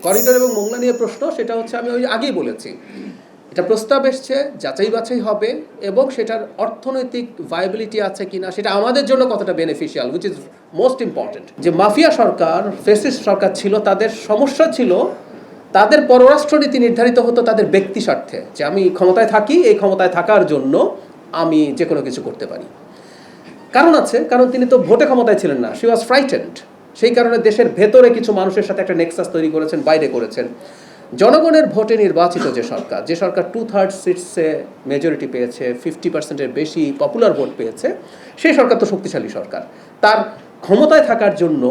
Corridor এবং মোংলা নিয়ে প্রশ্ন, সেটা হচ্ছে আমি ওই আগেই বলেছি, এটা প্রস্তাব এসছে, যাচাই বাছাই হবে এবং সেটার অর্থনৈতিক ভায়াবিলিটি আছে কিনা, সেটা আমাদের জন্য কতটা beneficial, which is most important. যে মাফিয়া সরকার, ফেসিস্ট সরকার ছিল, তাদের সমস্যা ছিল তাদের পররাষ্ট্রনীতি নির্ধারিত হতো তাদের ব্যক্তি স্বার্থে, যে আমি ক্ষমতায় থাকি, এই ক্ষমতায় থাকার জন্য আমি যে কোনো কিছু করতে পারি। কারণ আছে, কারণ তিনি তো ভোটে ক্ষমতায় ছিলেন না, শি ওয়াজ ফ্রাইটেন্ড। সেই কারণে দেশের ভেতরে কিছু মানুষের সাথে একটা নেক্সাস তৈরি করেছেন, বাইরে করেছেন। জনগণের ভোটে নির্বাচিত যে সরকার 2/3 সিটসে মেজরিটি পেয়েছে, 50%-এর বেশি পপুলার ভোট পেয়েছে, সেই সরকার তো শক্তিশালী সরকার। তার ক্ষমতায় থাকার জন্য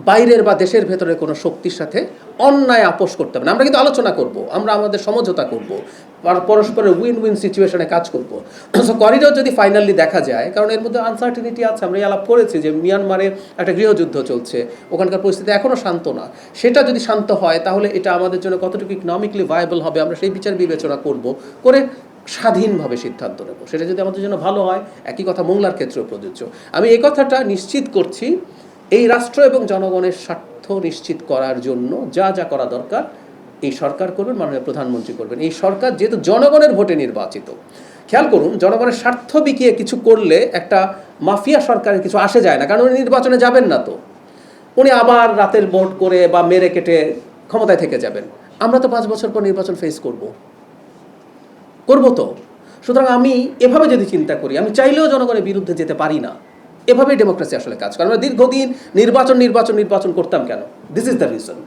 বাইরের বা দেশের ভেতরে কোনো শক্তির সাথে অন্যায় আপোষ করতে হবে না। আমরা কিন্তু আলোচনা করব, আমরা আমাদের সমঝোতা করব, পরস্পরের উইন উইন সিচুয়েশনে কাজ করব। সো করিডোর যদি ফাইনালি দেখা যায়, কারণ এর মধ্যে আনসার্টিনিটি আছে, আমরা আলাপ করেছি যে মিয়ানমারে একটা গৃহযুদ্ধ চলছে, ওখানকার পরিস্থিতি এখনও শান্ত না। সেটা যদি শান্ত হয় তাহলে এটা আমাদের জন্য কতটুকু ইকোনমিক্যালি ভায়াবল হবে, আমরা সেই বিচার বিবেচনা করব, করে স্বাধীনভাবে সিদ্ধান্ত নেব। সেটা যদি আমাদের জন্য ভালো হয়, একই কথা মোংলার ক্ষেত্রেও প্রযোজ্য। আমি এই কথাটা নিশ্চিত করছি, এই রাষ্ট্র এবং জনগণের স্বার্থ নিশ্চিত করার জন্য যা যা করা দরকার এই সরকার করবেন, মাননীয় প্রধানমন্ত্রী করবেন। এই সরকার যেহেতু জনগণের ভোটে নির্বাচিত, খেয়াল করুন, জনগণের স্বার্থ বিকিয়ে কিছু করলে একটা মাফিয়া সরকারের কিছু আসে যায় না, কারণ উনি নির্বাচনে যাবেন না, তো উনি আবার রাতের ভোট করে বা মেরে কেটে ক্ষমতায় থেকে যাবেন। আমরা তো 5 বছর পর নির্বাচন ফেস করব তো। সুতরাং আমি এভাবে যদি চিন্তা করি, আমি চাইলেও জনগণের বিরুদ্ধে যেতে পারি না। এভাবেই ডেমোক্রেসি আসলে কাজ করে। আমরা দীর্ঘদিন নির্বাচন করতাম কেন? দিস ইজ দ্য রিজন,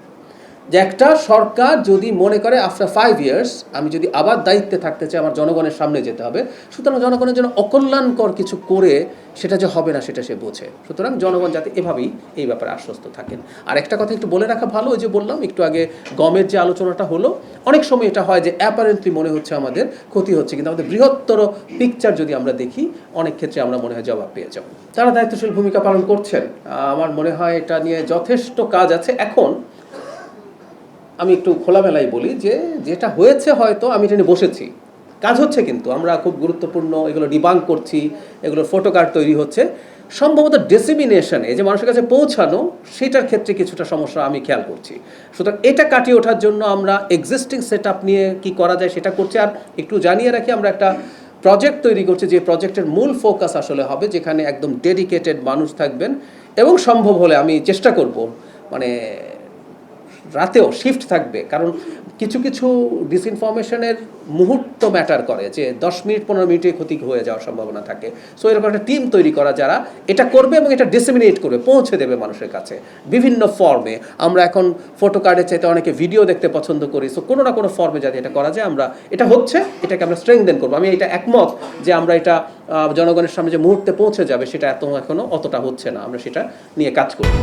যে একটা সরকার যদি মনে করে আফটার 5 ইয়ার্স আমি যদি আবার দায়িত্বে থাকতে চাই, আমার জনগণের সামনে যেতে হবে, সুতরাং জনগণের জন্য অকল্যাণকর কিছু করে সেটা যে হবে না সেটা সে বোঝে। সুতরাং জনগণ যাতে এভাবেই এই ব্যাপারে আশ্বস্ত থাকেন। আর একটা কথা একটু বলে রাখা ভালো, ওই যে বললাম একটু আগে গমের যে আলোচনাটা হলো, অনেক সময় এটা হয় যে অ্যাপারেন্টলি মনে হচ্ছে আমাদের ক্ষতি হচ্ছে, কিন্তু আমাদের বৃহত্তর পিকচার যদি আমরা দেখি, অনেক ক্ষেত্রে আমরা মনে হয় জবাব পেয়ে যাব। তারা দায়িত্বশীল ভূমিকা পালন করছেন, আমার মনে হয় এটা নিয়ে যথেষ্ট কাজ আছে। এখন আমি একটু খোলামেলাই বলি যে যেটা হয়েছে, হয়তো আমি এটা নিয়ে বসেছি, কাজ হচ্ছে, কিন্তু আমরা খুব গুরুত্বপূর্ণ এগুলো ডিবাঙ্ক করছি, এগুলো ফটো কার্ড তৈরি হচ্ছে। সম্ভবত ডিসেমিনেশনে, যে মানুষের কাছে পৌঁছানো, সেটার ক্ষেত্রে কিছুটা সমস্যা আমি খেয়াল করছি। সুতরাং এটা কাটিয়ে ওঠার জন্য আমরা এক্সিস্টিং সেট আপ নিয়ে কী করা যায় সেটা করছি। আর একটু জানিয়ে রাখি, আমরা একটা প্রজেক্ট তৈরি করছি, যে প্রজেক্টের মূল ফোকাস আসলে হবে যেখানে একদম ডেডিকেটেড মানুষ থাকবেন, এবং সম্ভব হলে আমি চেষ্টা করব মানে রাতেও শিফট থাকবে, কারণ কিছু কিছু ডিসইনফরমেশনের মুহূর্ত ম্যাটার করে, যে 10 মিনিট 15 মিনিটে ক্ষতি হয়ে যাওয়ার সম্ভাবনা থাকে। সো এরকম একটা টিম তৈরি করা যারা এটা করবে এবং এটা ডিসেমিনেট করবে, পৌঁছে দেবে মানুষের কাছে বিভিন্ন ফর্মে। আমরা এখন ফটো কার্ডের চাইতে অনেকে ভিডিও দেখতে পছন্দ করি, সো কোনো না কোনো ফর্মে যাতে এটা করা যায়, আমরা এটা হচ্ছে, এটাকে আমরা স্ট্রেংথেন করবো। আমি এটা একমত যে আমরা এটা জনগণের সামনে যে মুহূর্তে পৌঁছে যাবে সেটা এখনও অতটা হচ্ছে না, আমরা সেটা নিয়ে কাজ করব।